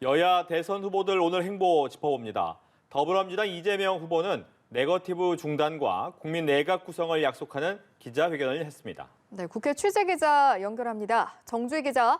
여야 대선 후보들 오늘 행보 짚어봅니다. 더불어민주당 이재명 후보는 네거티브 중단과 국민 내각 구성을 약속하는 기자회견을 했습니다. 네, 국회 취재기자 연결합니다. 정주희 기자.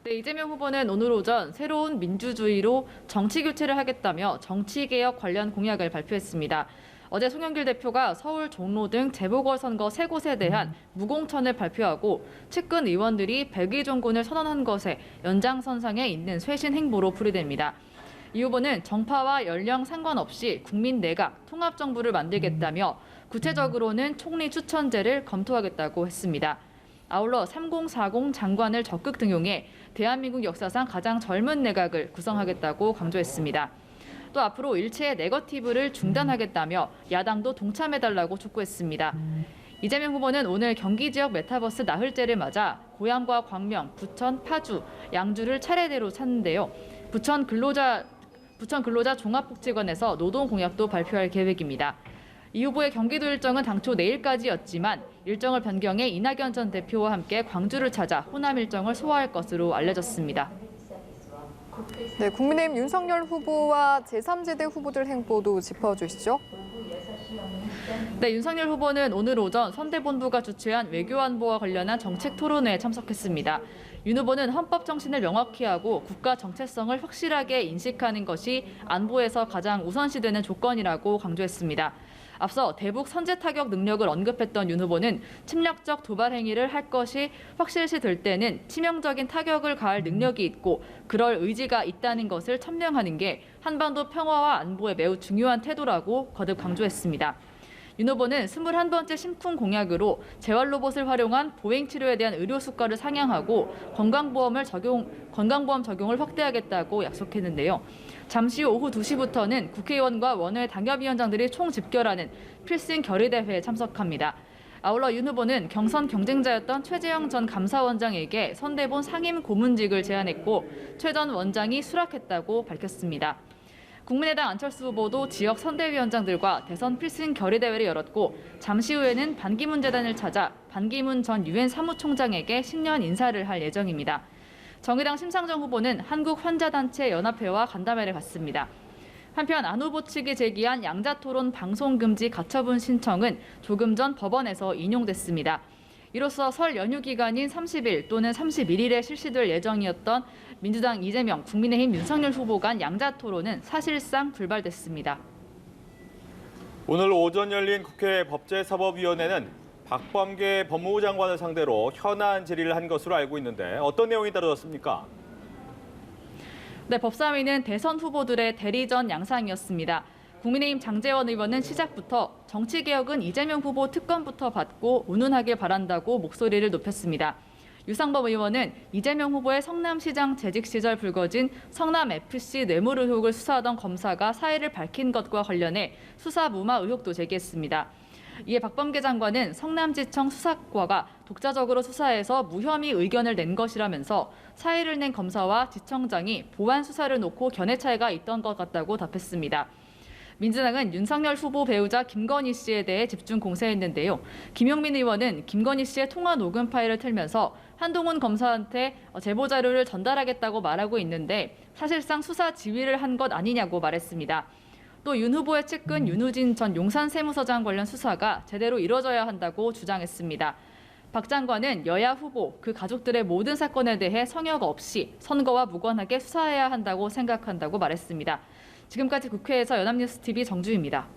네, 이재명 후보는 오늘 오전 새로운 민주주의로 정치 교체를 하겠다며 정치개혁 관련 공약을 발표했습니다. 어제 송영길 대표가 서울 종로 등 재보궐선거 3곳에 대한 무공천을 발표하고 측근 의원들이 백의종군을 선언한 것에 연장선상에 있는 쇄신 행보로 풀이됩니다. 이 후보는 정파와 연령 상관없이 국민 내각 통합정부를 만들겠다며 구체적으로는 총리 추천제를 검토하겠다고 했습니다. 아울러 3040 장관을 적극 등용해 대한민국 역사상 가장 젊은 내각을 구성하겠다고 강조했습니다. 또 앞으로 일체의 네거티브를 중단하겠다며 야당도 동참해달라고 촉구했습니다. 이재명 후보는 오늘 경기 지역 메타버스 나흘째를 맞아 고양과 광명, 부천, 파주, 양주를 차례대로 찾는데요. 부천 근로자 종합복지관에서 노동 공약도 발표할 계획입니다. 이 후보의 경기도 일정은 당초 내일까지였지만 일정을 변경해 이낙연 전 대표와 함께 광주를 찾아 호남 일정을 소화할 것으로 알려졌습니다. 네, 국민의힘 윤석열 후보와 제3지대 후보들 행보도 짚어주시죠. 네, 윤석열 후보는 오늘 오전 선대본부가 주최한 외교안보와 관련한 정책 토론회에 참석했습니다. 윤 후보는 헌법 정신을 명확히 하고 국가 정체성을 확실하게 인식하는 것이 안보에서 가장 우선시되는 조건이라고 강조했습니다. 앞서 대북 선제 타격 능력을 언급했던 윤 후보는 침략적 도발 행위를 할 것이 확실시 될 때는 치명적인 타격을 가할 능력이 있고 그럴 의지가 있다는 것을 천명하는 게 한반도 평화와 안보에 매우 중요한 태도라고 거듭 강조했습니다. 윤 후보는 21번째 심쿵 공약으로 재활로봇을 활용한 보행 치료에 대한 의료 수가를 상향하고 건강보험 적용을 확대하겠다고 약속했는데요. 잠시 후 오후 2시부터는 국회의원과 원외 당협위원장들이 총집결하는 필승 결의대회에 참석합니다. 아울러 윤 후보는 경선 경쟁자였던 최재형 전 감사원장에게 선대본 상임 고문직을 제안했고 최 전 원장이 수락했다고 밝혔습니다. 국민의당 안철수 후보도 지역 선대위원장들과 대선 필승 결의대회를 열었고 잠시 후에는 반기문 재단을 찾아 반기문 전 유엔 사무총장에게 신년 인사를 할 예정입니다. 정의당 심상정 후보는 한국환자단체 연합회와 간담회를 갖습니다. 한편 안 후보 측이 제기한 양자토론 방송금지 가처분 신청은 조금 전 법원에서 인용됐습니다. 이로써 설 연휴 기간인 30일 또는 31일에 실시될 예정이었던 민주당 이재명, 국민의힘 윤석열 후보 간 양자토론은 사실상 불발됐습니다. 오늘 오전 열린 국회 법제사법위원회는 박범계 법무부 장관을 상대로 현안 질의를 한 것으로 알고 있는데 어떤 내용이 다뤄졌습니까? 네, 법사위는 대선 후보들의 대리전 양상이었습니다. 국민의힘 장제원 의원은 시작부터 정치개혁은 이재명 후보 특검부터 받고 운운하길 바란다고 목소리를 높였습니다. 유상범 의원은 이재명 후보의 성남시장 재직 시절 불거진 성남FC 뇌물 의혹을 수사하던 검사가 사의를 밝힌 것과 관련해 수사 무마 의혹도 제기했습니다. 이에 박범계 장관은 성남지청 수사과가 독자적으로 수사해서 무혐의 의견을 낸 것이라면서 사의를 낸 검사와 지청장이 보완 수사를 놓고 견해 차이가 있던 것 같다고 답했습니다. 민주당은 윤석열 후보 배우자 김건희 씨에 대해 집중 공세했는데요. 김용민 의원은 김건희 씨의 통화 녹음 파일을 틀면서 한동훈 검사한테 제보 자료를 전달하겠다고 말하고 있는데 사실상 수사 지휘를 한 것 아니냐고 말했습니다. 또 윤 후보의 측근 윤우진 전 용산세무서장 관련 수사가 제대로 이뤄져야 한다고 주장했습니다. 박 장관은 여야 후보, 그 가족들의 모든 사건에 대해 성역 없이 선거와 무관하게 수사해야 한다고 생각한다고 말했습니다. 지금까지 국회에서 연합뉴스TV 정주희입니다.